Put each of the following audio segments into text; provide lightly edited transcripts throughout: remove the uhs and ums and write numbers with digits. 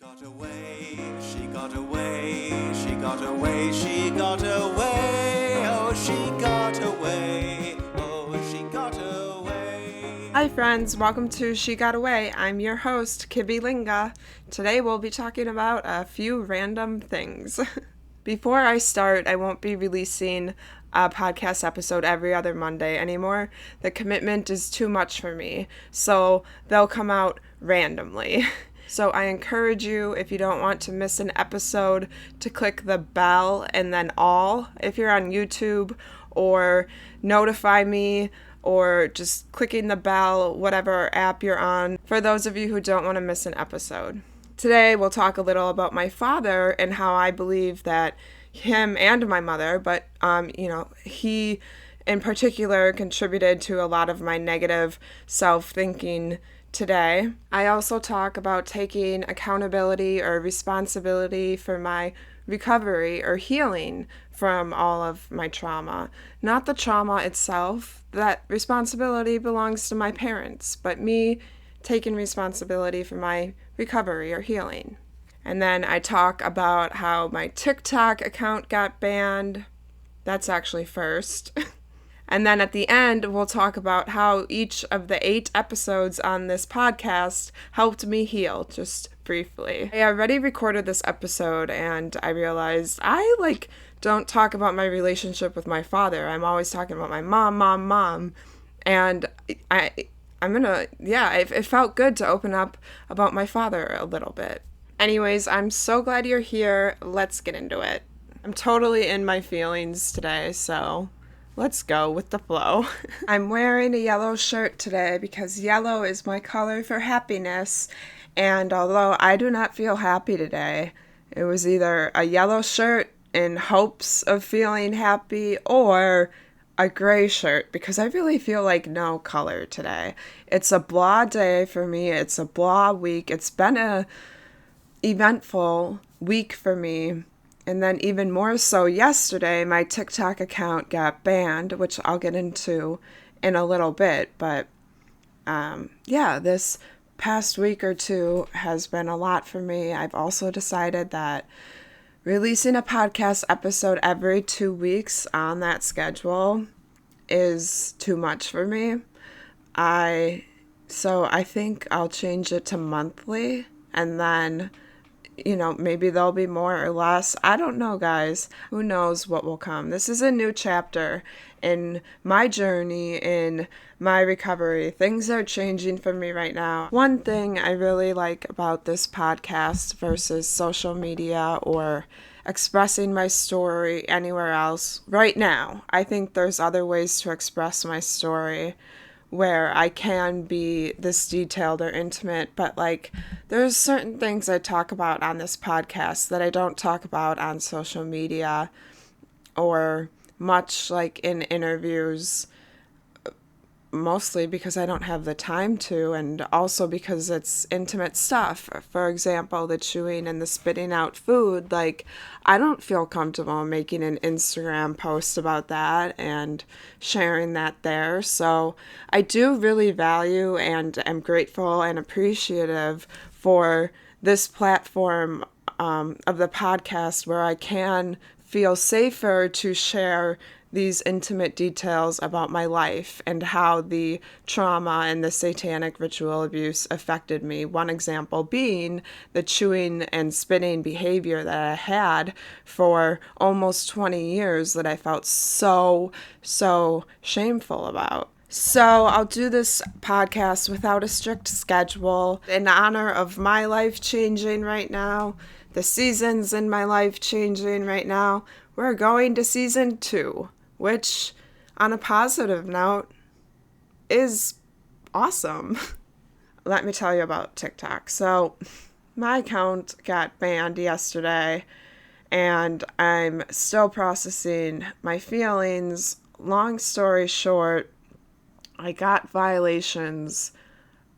got away, she got away, she got away, she got away, oh, she got away, oh, she got away. Hi friends, welcome to She Got Away. I'm your host, Kibby Linga. Today we'll be talking about a few random things. Before I start, I won't be releasing a podcast episode every other Monday anymore. The commitment is too much for me, so they'll come out randomly. So I encourage you, if you don't want to miss an episode, to click the bell and then all if you're on YouTube, or notify me, or just clicking the bell, whatever app you're on, for those of you who don't want to miss an episode. Today we'll talk a little about my father and how I believe that him and my mother, but he in particular contributed to a lot of my negative self-thinking today. I also talk about taking accountability or responsibility for my recovery or healing from all of my trauma. Not the trauma itself, that responsibility belongs to my parents, but me taking responsibility for my recovery or healing. And then I talk about how my TikTok account got banned. That's actually first. And then at the end, we'll talk about how each of the 8 episodes on this podcast helped me heal, just briefly. I already recorded this episode, and I realized I, don't talk about my relationship with my father. I'm always talking about my mom. And it felt good to open up about my father a little bit. Anyways, I'm so glad you're here. Let's get into it. I'm totally in my feelings today, so let's go with the flow. I'm wearing a yellow shirt today because yellow is my color for happiness, and although I do not feel happy today, it was either a yellow shirt in hopes of feeling happy or a gray shirt because I really feel like no color today. It's a blah day for me. It's a blah week. It's been a eventful week for me. And then even more so yesterday, my TikTok account got banned, which I'll get into in a little bit. But this past week or two has been a lot for me. I've also decided that releasing a podcast episode every 2 weeks on that schedule is too much for me. So I think I'll change it to monthly, and then maybe there'll be more or less. I don't know, guys. Who knows what will come? This is a new chapter in my journey, in my recovery. Things are changing for me right now. One thing I really like about this podcast versus social media or expressing my story anywhere else right now, I think there's other ways to express my story where I can be this detailed or intimate, but there's certain things I talk about on this podcast that I don't talk about on social media or much in interviews, mostly because I don't have the time to, and also because it's intimate stuff. For example, the chewing and the spitting out food, I don't feel comfortable making an Instagram post about that and sharing that there. So I do really value and am grateful and appreciative for this platform of the podcast where I can feel safer to share these intimate details about my life and how the trauma and the satanic ritual abuse affected me. One example being the chewing and spitting behavior that I had for almost 20 years that I felt so shameful about. So I'll do this podcast without a strict schedule in honor of my life changing right now, the seasons in my life changing right now. We're going to season 2. Which, on a positive note, is awesome. Let me tell you about TikTok. So, my account got banned yesterday, and I'm still processing my feelings. Long story short, I got violations,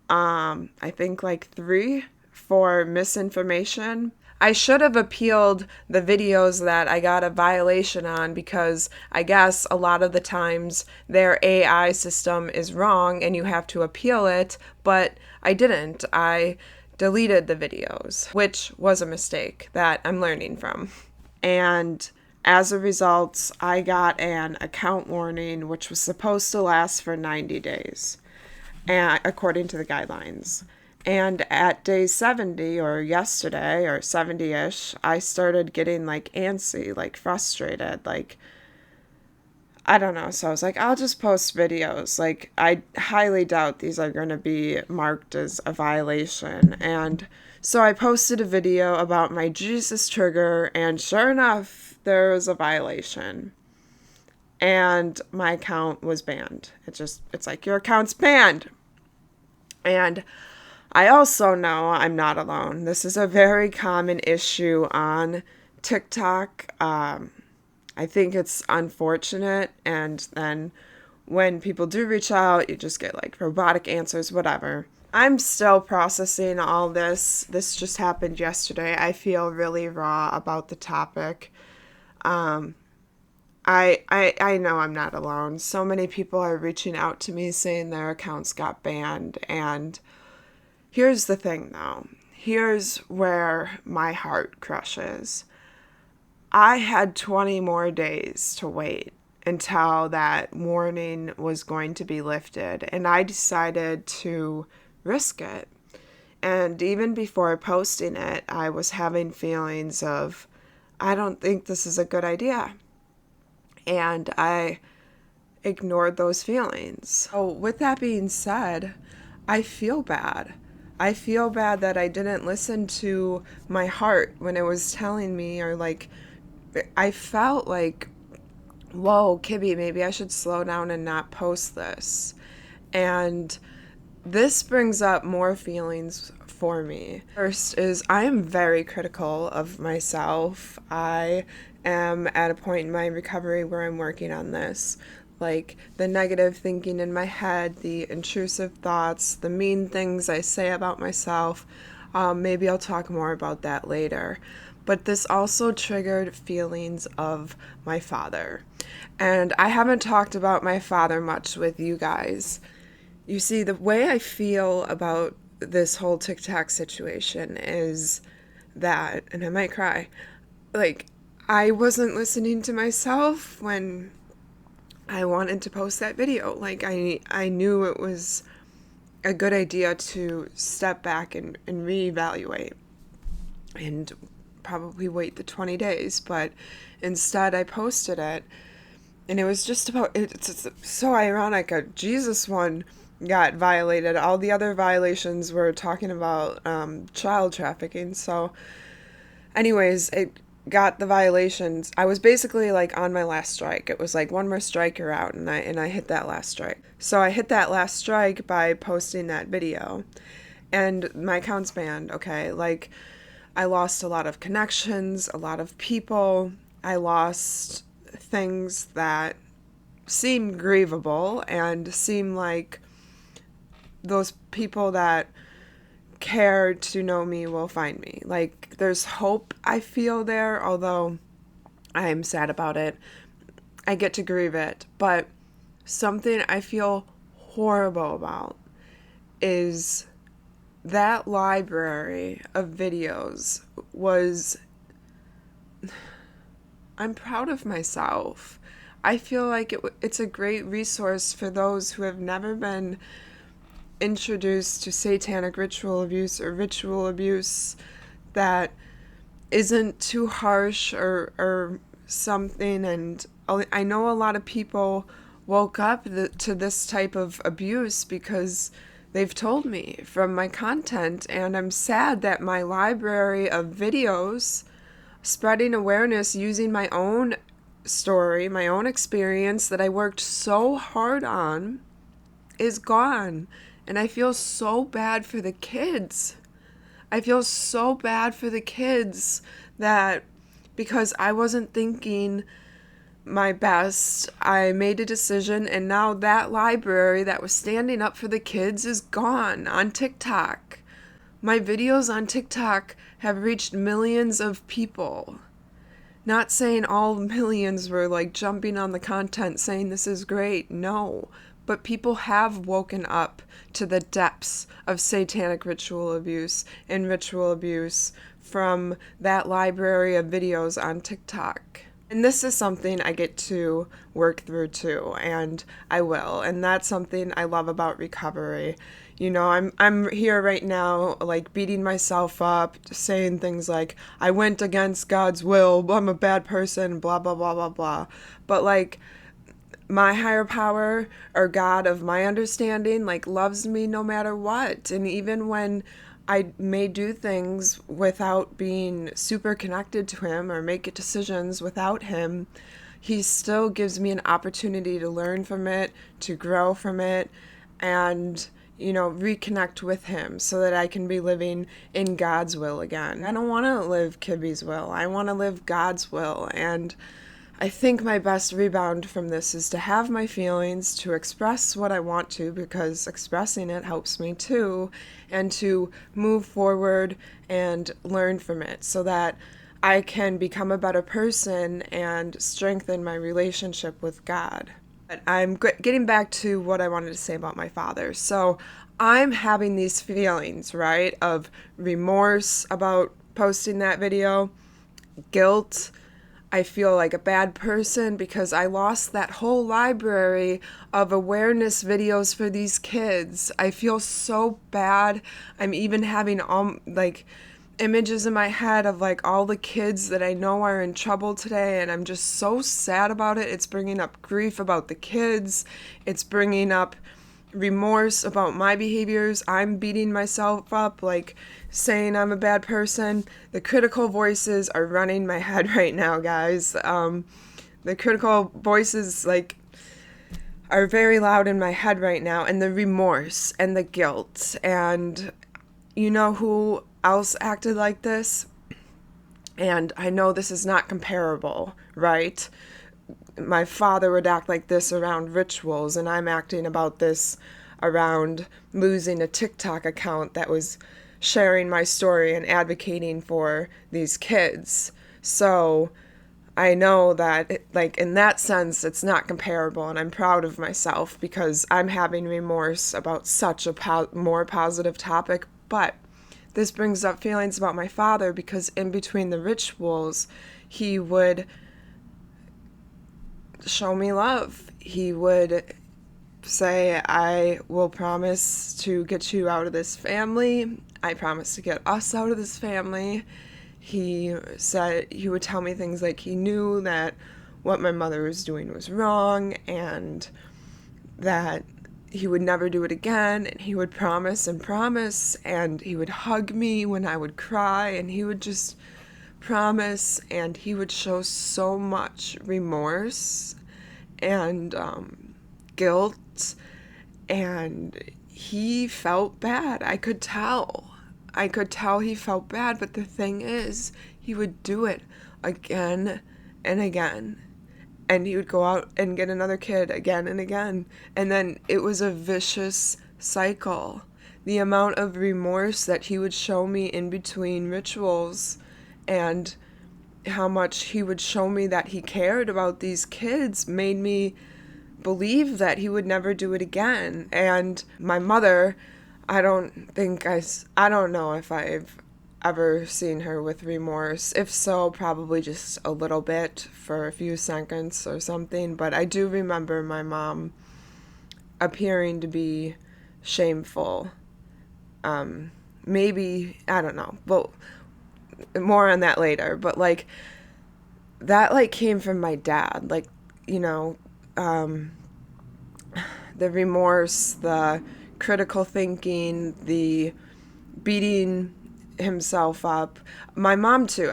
I think 3 for misinformation. I should have appealed the videos that I got a violation on because I guess a lot of the times their AI system is wrong and you have to appeal it, but I didn't. I deleted the videos, which was a mistake that I'm learning from. And as a result, I got an account warning, which was supposed to last for 90 days, according to the guidelines. And at day 70, or yesterday, or 70-ish, I started getting like antsy, like frustrated, like, I don't know. So I was like, I'll just post videos. Like, I highly doubt these are going to be marked as a violation. And so I posted a video about my Jesus trigger, and sure enough, there was a violation. And my account was banned. It's like, your account's banned. And I also know I'm not alone. This is a very common issue on TikTok. I think it's unfortunate, and then when people do reach out, you just get like robotic answers, whatever. I'm still processing all this. This just happened yesterday. I feel really raw about the topic. I know I'm not alone. So many people are reaching out to me saying their accounts got banned, and here's the thing though. Here's where my heart crushes. I had 20 more days to wait until that warning was going to be lifted, and I decided to risk it. And even before posting it, I was having feelings of, I don't think this is a good idea. And I ignored those feelings. So with that being said, I feel bad. I feel bad that I didn't listen to my heart when it was telling me, or like, I felt like, whoa, Kibby, maybe I should slow down and not post this. And this brings up more feelings for me. First is, I am very critical of myself. I am at a point in my recovery where I'm working on this. Like the negative thinking in my head, the intrusive thoughts, the mean things I say about myself. Maybe I'll talk more about that later. But this also triggered feelings of my father. And I haven't talked about my father much with you guys. You see, the way I feel about this whole TikTok situation is that, and I might cry, like, I wasn't listening to myself when I wanted to post that video. Like, I knew it was a good idea to step back and reevaluate and probably wait the 20 days, but instead I posted it, and it was just about, it's so ironic, a Jesus one got violated. All the other violations were talking about child trafficking. So anyways, it got the violations. I was basically like on my last strike. It was like one more strike, you're out, and I hit that last strike. So I hit that last strike by posting that video, and my account's banned. Okay, like, I lost a lot of connections, a lot of people. I lost things that seem grievable and seem like those people that care to know me will find me. Like, there's hope I feel there, although I'm sad about it. I get to grieve it. But something I feel horrible about is that library of videos was, I'm proud of myself. I feel like it's a great resource for those who have never been introduced to satanic ritual abuse or ritual abuse that isn't too harsh or something. And I know a lot of people woke up to this type of abuse because they've told me from my content, and I'm sad that my library of videos spreading awareness using my own story, my own experience that I worked so hard on is gone. And I feel so bad for the kids. I feel so bad for the kids that because I wasn't thinking my best, I made a decision, and now that library that was standing up for the kids is gone on TikTok. My videos on TikTok have reached millions of people. Not saying all millions were like jumping on the content saying this is great, no. but people have woken up to the depths of satanic ritual abuse and ritual abuse from that library of videos on TikTok. And this is something I get to work through too, and I will. And that's something I love about recovery. You know, I'm here right now, like beating myself up, saying things like, I went against God's will, I'm a bad person, blah, blah, blah, blah, blah. But like, my higher power or God of my understanding, like, loves me no matter what. And even when I may do things without being super connected to him or make decisions without him, he still gives me an opportunity to learn from it, to grow from it, and reconnect with him so that I can be living in God's will again. I don't want to live Kibby's will. I want to live God's will. And I think my best rebound from this is to have my feelings, to express what I want to, because expressing it helps me too, and to move forward and learn from it so that I can become a better person and strengthen my relationship with God. But I'm getting back to what I wanted to say about my father. So I'm having these feelings, right, of remorse about posting that video, guilt. I feel like a bad person because I lost that whole library of awareness videos for these kids. I feel so bad. I'm even having images in my head of like all the kids that I know are in trouble today, and I'm just so sad about it. It's bringing up grief about the kids. It's bringing up remorse about my behaviors. I'm beating myself up, like saying I'm a bad person. The critical voices are running my head right now, guys. The critical voices are very loud in my head right now, and the remorse and the guilt. And you know who else acted like this? And I know this is not comparable, right? My father would act like this around rituals, and I'm acting about this around losing a TikTok account that was sharing my story and advocating for these kids. So I know that, in that sense, it's not comparable, and I'm proud of myself because I'm having remorse about such a more positive topic. But this brings up feelings about my father because in between the rituals, he would show me love. He would say, I will promise to get you out of this family. I promise to get us out of this family. He said he would tell me things like he knew that what my mother was doing was wrong and that he would never do it again, and he would promise and promise, and he would hug me when I would cry, and he would just promise, and he would show so much remorse and guilt, and he felt bad. I could tell he felt bad, but the thing is, he would do it again and again. And he would go out and get another kid again and again. And then it was a vicious cycle. The amount of remorse that he would show me in between rituals and how much he would show me that he cared about these kids made me believe that he would never do it again. And my mother, I don't know if I've ever seen her with remorse. If so, probably just a little bit for a few seconds or something. But I do remember my mom appearing to be shameful. Maybe, I don't know. Well, more on that later. But that came from my dad. The remorse, the critical thinking, the beating himself up. My mom too.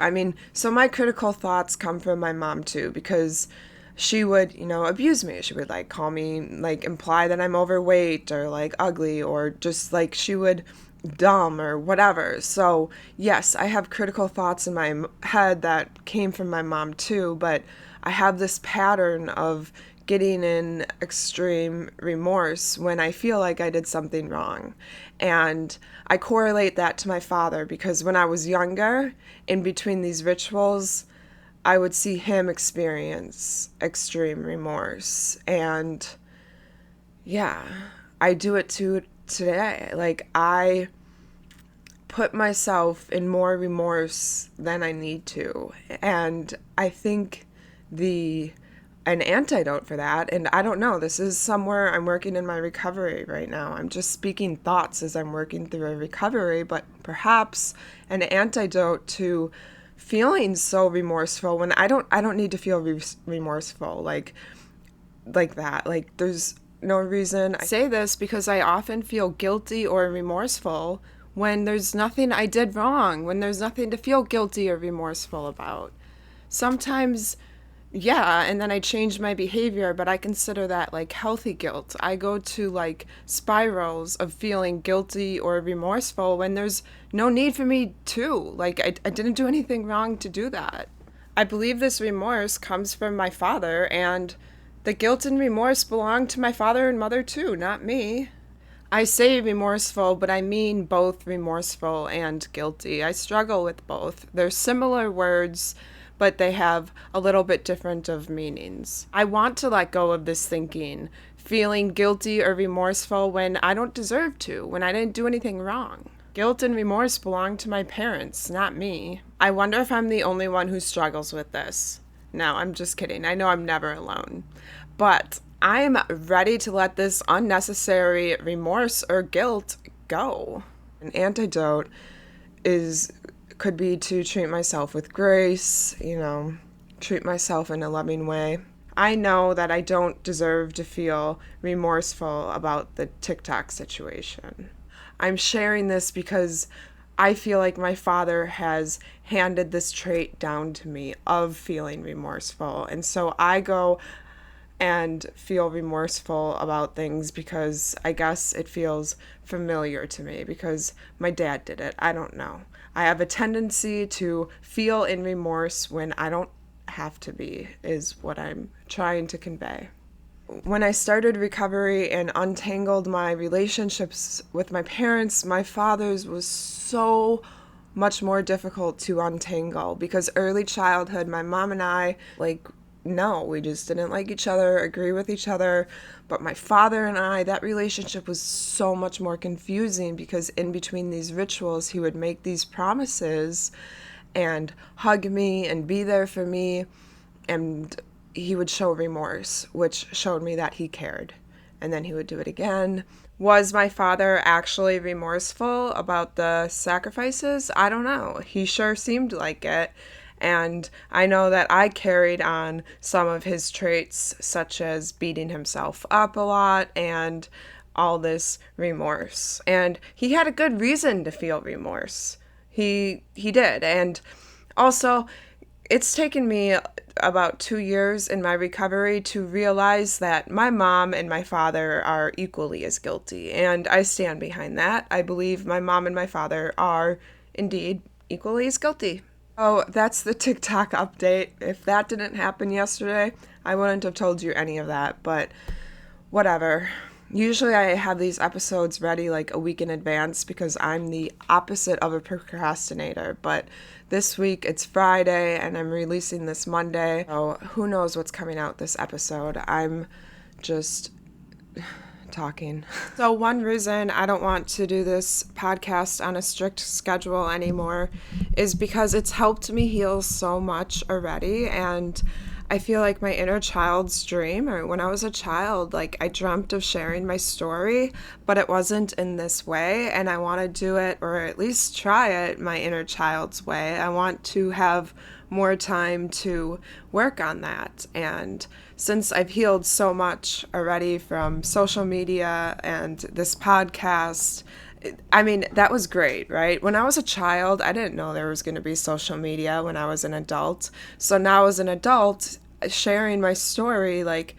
So my critical thoughts come from my mom too, because she would, abuse me. She would call me, imply that I'm overweight or ugly, or just she would dumb or whatever. So yes, I have critical thoughts in my head that came from my mom too, but I have this pattern of getting in extreme remorse when I feel like I did something wrong. And I correlate that to my father because when I was younger, in between these rituals, I would see him experience extreme remorse. And, Yeah, I do it too today. Like, I put myself in more remorse than I need to. And I think the an antidote for that, and I don't know, this is somewhere I'm working in my recovery right now. I'm just speaking thoughts as I'm working through a recovery, but perhaps an antidote to feeling so remorseful when I don't need to feel remorseful like that. Like, there's no reason. I say this because I often feel guilty or remorseful when there's nothing I did wrong, when there's nothing to feel guilty or remorseful about. Sometimes, yeah, and then I change my behavior, but I consider that like healthy guilt. I go to like spirals of feeling guilty or remorseful when there's no need for me to. Like, I didn't do anything wrong to do that. I believe this remorse comes from my father, and the guilt and remorse belong to my father and mother too, not me. I say remorseful, but I mean both remorseful and guilty. I struggle with both. They're similar words, but they have a little bit different of meanings. I want to let go of this thinking, feeling guilty or remorseful when I don't deserve to, when I didn't do anything wrong. Guilt and remorse belong to my parents, not me. I wonder if I'm the only one who struggles with this. No, I'm just kidding. I know I'm never alone. But I am ready to let this unnecessary remorse or guilt go. An antidote could be to treat myself with grace, treat myself in a loving way. I know that I don't deserve to feel remorseful about the TikTok situation. I'm sharing this because I feel like my father has handed this trait down to me of feeling remorseful. And so I go and feel remorseful about things because I guess it feels familiar to me because my dad did it. I don't know. I have a tendency to feel in remorse when I don't have to be, is what I'm trying to convey. When I started recovery and untangled my relationships with my parents, my father's was so much more difficult to untangle because early childhood, my mom and I, no, we just didn't like each other, agree with each other. But my father and I, that relationship was so much more confusing because in between these rituals, he would make these promises and hug me and be there for me. And he would show remorse, which showed me that he cared. And then he would do it again. Was my father actually remorseful about the sacrifices? I don't know. He sure seemed like it. And I know that I carried on some of his traits, such as beating himself up a lot and all this remorse. And he had a good reason to feel remorse. He did. And also, it's taken me about 2 years in my recovery to realize that my mom and my father are equally as guilty. And I stand behind that. I believe my mom and my father are indeed equally as guilty. Oh, that's the TikTok update. If that didn't happen yesterday, I wouldn't have told you any of that, but whatever. Usually I have these episodes ready like a week in advance because I'm the opposite of a procrastinator, but this week it's Friday and I'm releasing this Monday, so who knows what's coming out this episode. I'm just talking. So one reason I don't want to do this podcast on a strict schedule anymore is because it's helped me heal so much already, and I feel like my inner child's dream, or when I was a child, like I dreamt of sharing my story, but it wasn't in this way, and I want to do it, or at least try it, my inner child's way. I want to have more time to work on that. And since I've healed so much already from social media and this podcast, I mean, that was great, right? When I was a child, I didn't know there was going to be social media when I was an adult. So now as an adult, sharing my story, like,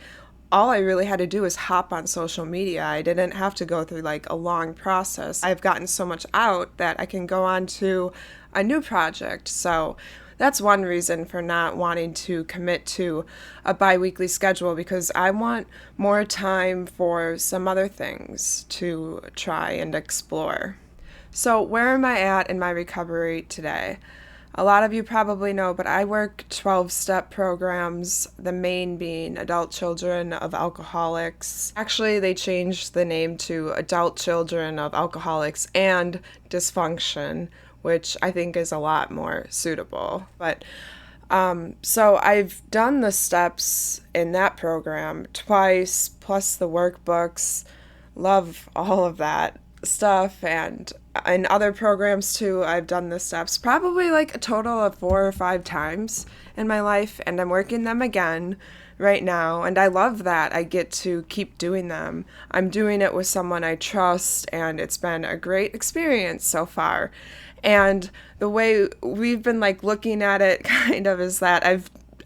all I really had to do was hop on social media. I didn't have to go through like a long process. I've gotten so much out that I can go on to a new project. So that's one reason for not wanting to commit to a bi-weekly schedule, because I want more time for some other things to try and explore. So where am I at in my recovery today? A lot of you probably know, but I work 12-step programs, the main being adult children of alcoholics. Actually, they changed the name to adult children of alcoholics and dysfunction, which I think is a lot more suitable. But so I've done the steps in that program twice, plus the workbooks. Love all of that stuff, and in other programs too, I've done the steps probably like a total of 4 or 5 times in my life, and I'm working them again right now, and I love that I get to keep doing them. I'm doing it with someone I trust, and it's been a great experience so far. And the way we've been like looking at it kind of is that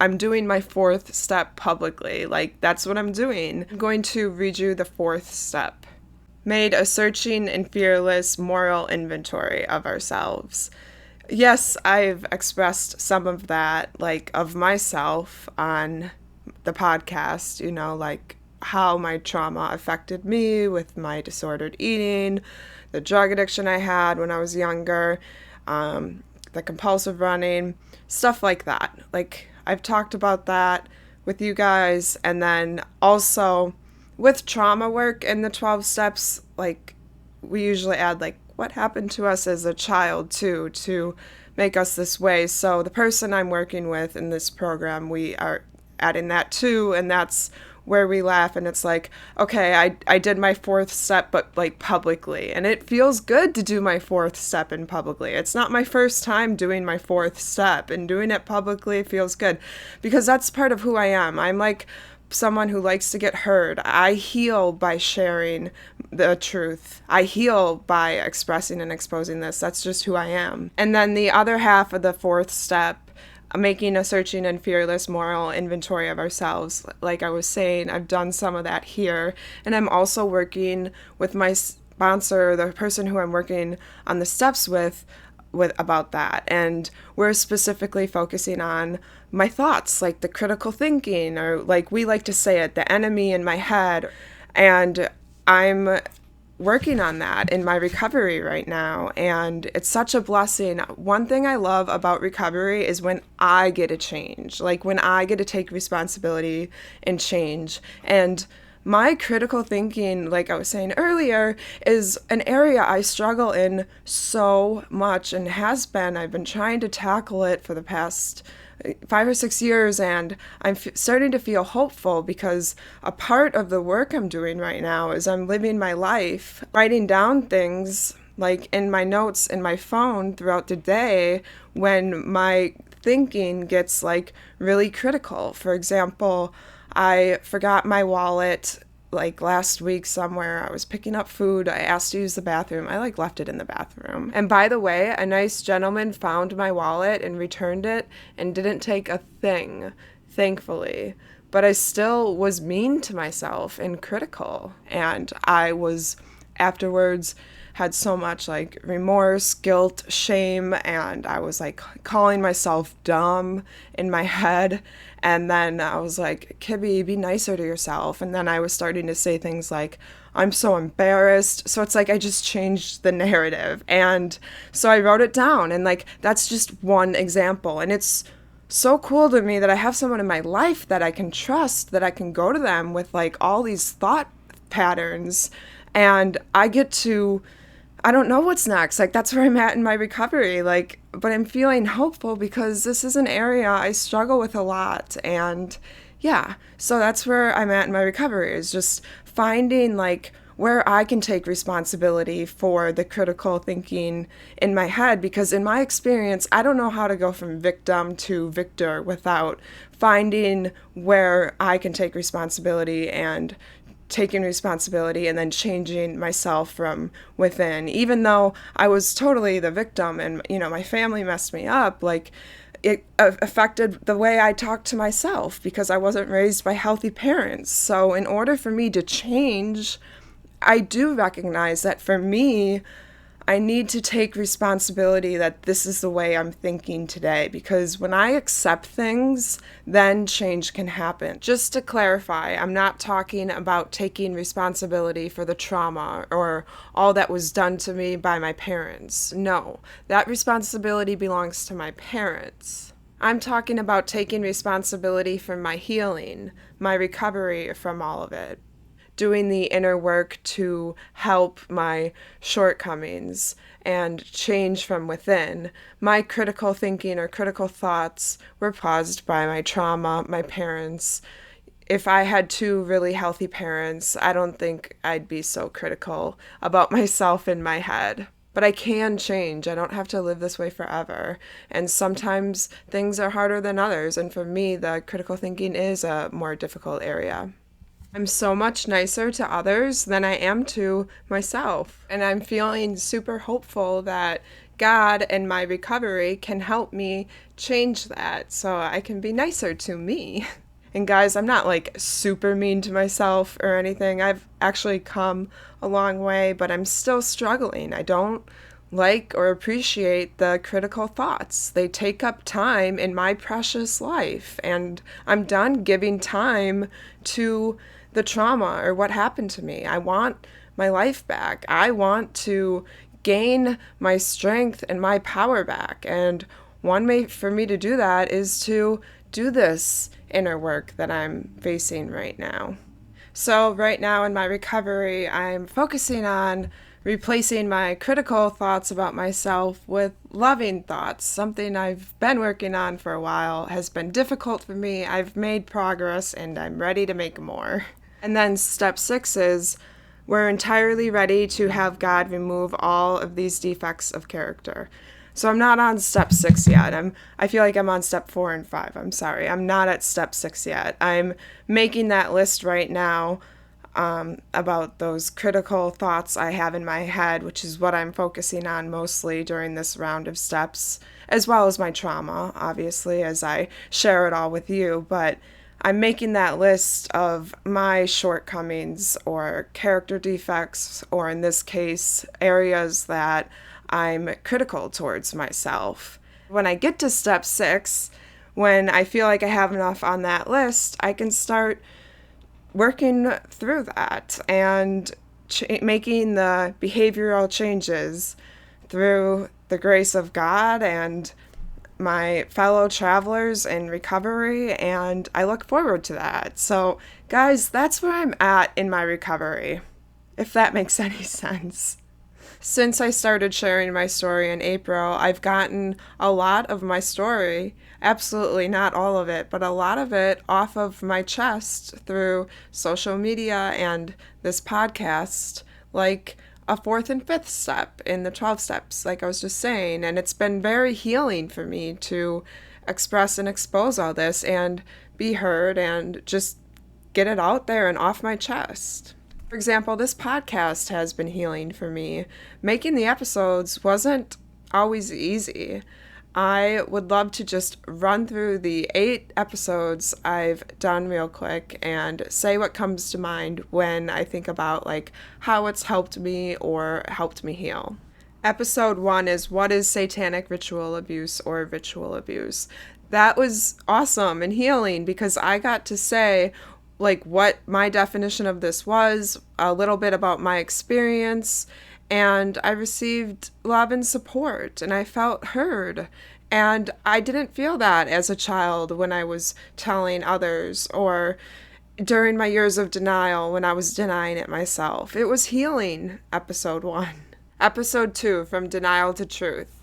I'm doing my 4th step publicly. Like, that's what I'm doing. I'm going to read you the 4th step. Made a searching and fearless moral inventory of ourselves. Yes, I've expressed some of that, like, of myself on the podcast, you know, like how my trauma affected me with my disordered eating, the drug addiction I had when I was younger, the compulsive running, stuff like that. Like, I've talked about that with you guys, and then also with trauma work in the 12 steps, like, we usually add, like, what happened to us as a child, too, to make us this way. So the person I'm working with in this program, we are adding that, too, and that's where we laugh, and it's like, okay, I did my 4th step, but, like, publicly, and it feels good to do my 4th step in publicly. It's not my first time doing my 4th step, and doing it publicly feels good, because that's part of who I am. I'm, like, someone who likes to get heard. I heal by sharing the truth. I heal by expressing and exposing this. That's just who I am. And then the other half of the 4th step, making a searching and fearless moral inventory of ourselves. Like I was saying, I've done some of that here. And I'm also working with my sponsor, the person who I'm working on the steps with about that. And we're specifically focusing on my thoughts, like the critical thinking, or like we like to say it, the enemy in my head. And I'm working on that in my recovery right now, and it's such a blessing. One thing I love about recovery is when I get to change, like when I get to take responsibility and change. And my critical thinking, like I was saying earlier, is an area I struggle in so much, and has been. I've been trying to tackle it for the past 5 or 6 years, and I'm starting to feel hopeful, because a part of the work I'm doing right now is I'm living my life, writing down things like in my notes in my phone throughout the day when my thinking gets like really critical. For example, I forgot my wallet like last week somewhere. I was picking up food. I asked to use the bathroom. I like left it in the bathroom. And by the way, a nice gentleman found my wallet and returned it and didn't take a thing, thankfully. But I still was mean to myself and critical. And I was afterwards had so much like remorse, guilt, shame, and I was like calling myself dumb in my head. And then I was like, Kibby, be nicer to yourself. And then I was starting to say things like, I'm so embarrassed. So it's like I just changed the narrative. And so I wrote it down, and like that's just one example. And it's so cool to me that I have someone in my life that I can trust, that I can go to them with like all these thought patterns, and I get to, I don't know what's next. Like, that's where I'm at in my recovery. Like, but I'm feeling hopeful because this is an area I struggle with a lot. And yeah, so that's where I'm at in my recovery, is just finding like where I can take responsibility for the critical thinking in my head. Because in my experience, I don't know how to go from victim to victor without finding where I can take responsibility and taking responsibility and then changing myself from within. Even though I was totally the victim and, you know, my family messed me up, like it affected the way I talked to myself because I wasn't raised by healthy parents. So in order for me to change, I do recognize that for me, I need to take responsibility that this is the way I'm thinking today, because when I accept things, then change can happen. Just to clarify, I'm not talking about taking responsibility for the trauma or all that was done to me by my parents. No, that responsibility belongs to my parents. I'm talking about taking responsibility for my healing, my recovery from all of it, doing the inner work to help my shortcomings and change from within. My critical thinking or critical thoughts were caused by my trauma, my parents. If I had two really healthy parents, I don't think I'd be so critical about myself in my head. But I can change. I don't have to live this way forever. And sometimes things are harder than others. And for me, the critical thinking is a more difficult area. I'm so much nicer to others than I am to myself. And I'm feeling super hopeful that God and my recovery can help me change that so I can be nicer to me. And guys, I'm not like super mean to myself or anything. I've actually come a long way, but I'm still struggling. I don't like or appreciate the critical thoughts. They take up time in my precious life, and I'm done giving time to the trauma or what happened to me. I want my life back. I want to gain my strength and my power back. And one way for me to do that is to do this inner work that I'm facing right now. So right now in my recovery, I'm focusing on replacing my critical thoughts about myself with loving thoughts. Something I've been working on for a while, has been difficult for me. I've made progress and I'm ready to make more. And then step 6 is we're entirely ready to have God remove all of these defects of character. So I'm not on step 6 yet. I feel like I'm on step 4 and 5. I'm sorry. I'm not at step 6 yet. I'm making that list right now about those critical thoughts I have in my head, which is what I'm focusing on mostly during this round of steps, as well as my trauma, obviously, as I share it all with you. But I'm making that list of my shortcomings or character defects, or in this case, areas that I'm critical towards myself. When I get to step 6, when I feel like I have enough on that list, I can start working through that and making the behavioral changes through the grace of God and my fellow travelers in recovery, and I look forward to that. So, guys, that's where I'm at in my recovery, if that makes any sense. Since I started sharing my story in April, I've gotten a lot of my story, absolutely not all of it, but a lot of it off of my chest through social media and this podcast, like a 4th and 5th step in the 12 steps, like I was just saying. And it's been very healing for me to express and expose all this and be heard and just get it out there and off my chest. For example, this podcast has been healing for me. Making the episodes wasn't always easy. I would love to just run through the 8 episodes I've done real quick and say what comes to mind when I think about like how it's helped me or helped me heal. Episode 1 is what is satanic ritual abuse or ritual abuse. That was awesome and healing because I got to say like what my definition of this was, a little bit about my experience, and I received love and support, and I felt heard. And I didn't feel that as a child when I was telling others, or during my years of denial when I was denying it myself. It was healing, episode 1. Episode 2, from denial to truth.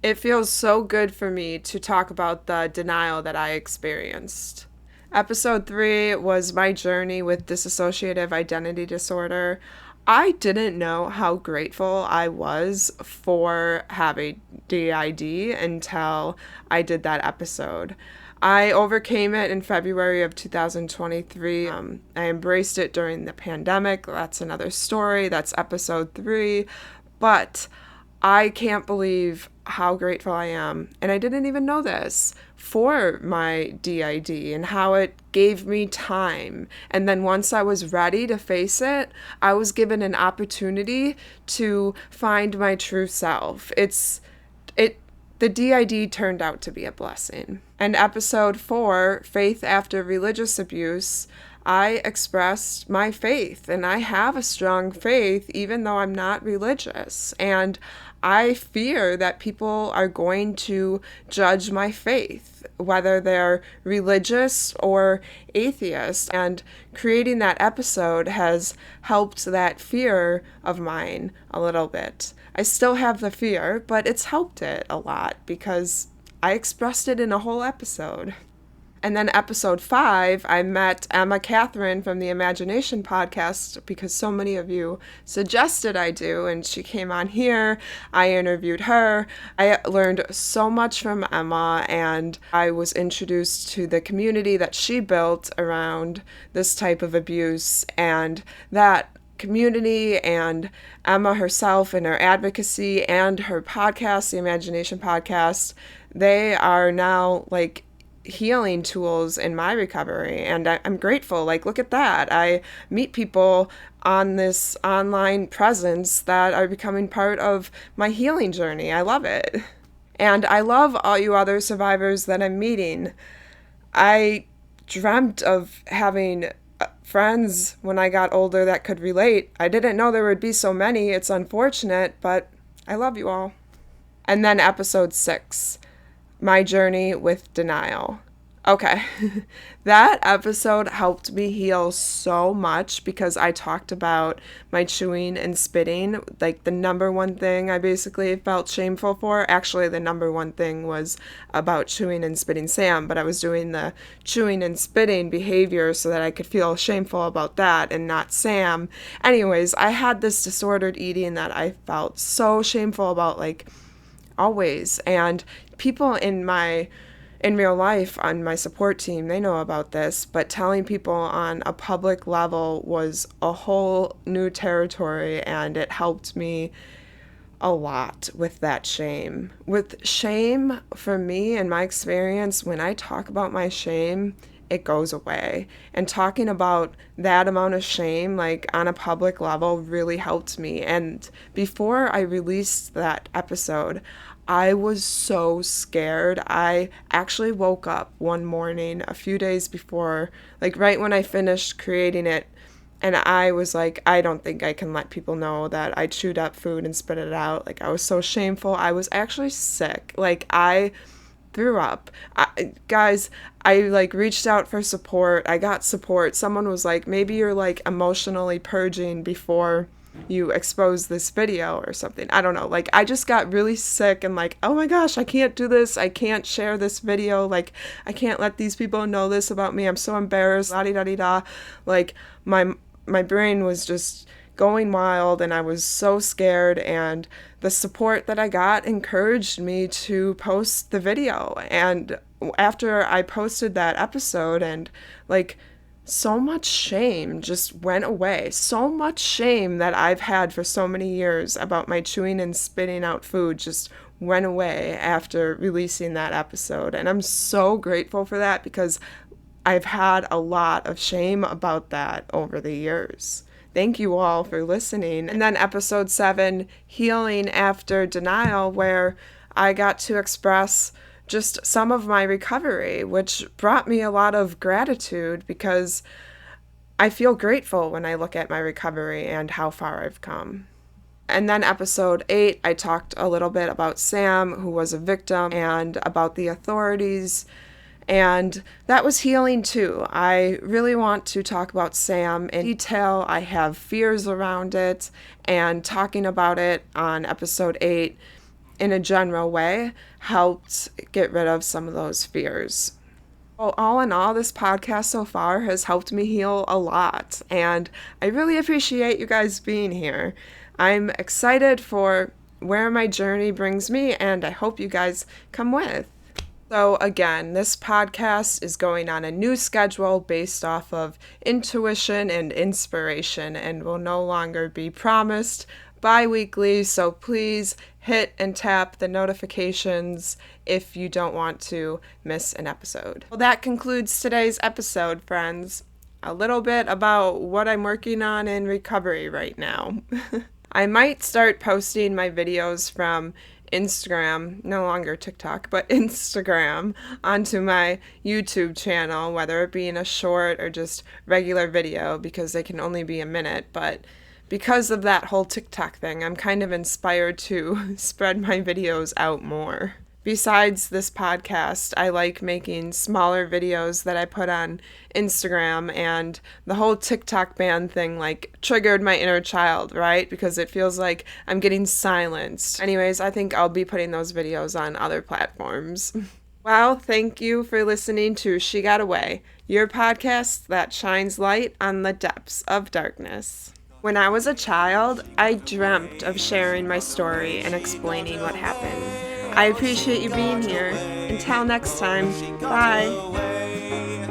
It feels so good for me to talk about the denial that I experienced. Episode 3 was my journey with dissociative identity disorder. I didn't know how grateful I was for having DID until I did that episode. I overcame it in February of 2023. I embraced it during the pandemic. That's another story. That's episode 3. But I can't believe how grateful I am, and I didn't even know this, for my DID and how it gave me time. And then once I was ready to face it, I was given an opportunity to find my true self. The DID turned out to be a blessing. And episode 4, Faith After Religious Abuse, I expressed my faith, and I have a strong faith even though I'm not religious. And I fear that people are going to judge my faith, whether they're religious or atheist. And creating that episode has helped that fear of mine a little bit. I still have the fear, but it's helped it a lot because I expressed it in a whole episode. And then episode 5, I met Emma Catherine from the Imagination podcast because so many of you suggested I do, and she came on here. I interviewed her. I learned so much from Emma, and I was introduced to the community that she built around this type of abuse, and that community and Emma herself and her advocacy and her podcast, the Imagination podcast, they are now like healing tools in my recovery, and I'm grateful. Like, look at that. I meet people on this online presence that are becoming part of my healing journey. I love it. And I love all you other survivors that I'm meeting. I dreamt of having friends when I got older that could relate. I didn't know there would be so many. It's unfortunate, but I love you all. And then episode 6, my journey with denial. Okay, that episode helped me heal so much because I talked about my chewing and spitting, like the number one thing I basically felt shameful for. Actually, the number one thing was about chewing and spitting Sam, but I was doing the chewing and spitting behavior so that I could feel shameful about that and not Sam. Anyways, I had this disordered eating that I felt so shameful about, like, always. And people in real life on my support team, they know about this, but telling people on a public level was a whole new territory, and it helped me a lot with that shame. With shame, for me, in my experience, when I talk about my shame, it goes away. And talking about that amount of shame, like on a public level, really helped me. And before I released that episode, I was so scared. I actually woke up one morning a few days before, like right when I finished creating it, and I was like, I don't think I can let people know that I chewed up food and spit it out. Like, I was so shameful. I was actually sick. Like, I threw up. Guys, I like reached out for support. I got support. Someone was like, maybe you're like emotionally purging before you expose this video or something. I don't know. Like, I just got really sick and like, oh my gosh, I can't do this. I can't share this video. Like, I can't let these people know this about me. I'm so embarrassed. La-di-da-di-da. Like, my brain was just going wild, and I was so scared, and the support that I got encouraged me to post the video. And after I posted that episode, and like, so much shame just went away. So much shame that I've had for so many years about my chewing and spitting out food just went away after releasing that episode. And I'm so grateful for that because I've had a lot of shame about that over the years. Thank you all for listening. And then episode 7, Healing After Denial, where I got to express just some of my recovery, which brought me a lot of gratitude because I feel grateful when I look at my recovery and how far I've come. And then episode 8, I talked a little bit about Sam, who was a victim, and about the authorities. And that was healing too. I really want to talk about Sam in detail. I have fears around it, and talking about it on episode 8 in a general way helped get rid of some of those fears. Well, all in all, this podcast so far has helped me heal a lot, and I really appreciate you guys being here. I'm excited for where my journey brings me, and I hope you guys come with. So again, this podcast is going on a new schedule based off of intuition and inspiration, and will no longer be promised, bi-weekly, so please hit and tap the notifications if you don't want to miss an episode. Well, that concludes today's episode, friends. A little bit about what I'm working on in recovery right now. I might start posting my videos from Instagram, no longer TikTok, but Instagram, onto my YouTube channel, whether it be in a short or just regular video, because they can only be a minute. But because of that whole TikTok thing, I'm kind of inspired to spread my videos out more. Besides this podcast, I like making smaller videos that I put on Instagram, and the whole TikTok ban thing triggered my inner child, right? Because it feels like I'm getting silenced. Anyways, I think I'll be putting those videos on other platforms. Well, thank you for listening to She Got Away, your podcast that shines light on the depths of darkness. When I was a child, I dreamt of sharing my story and explaining what happened. I appreciate you being here. Until next time, bye.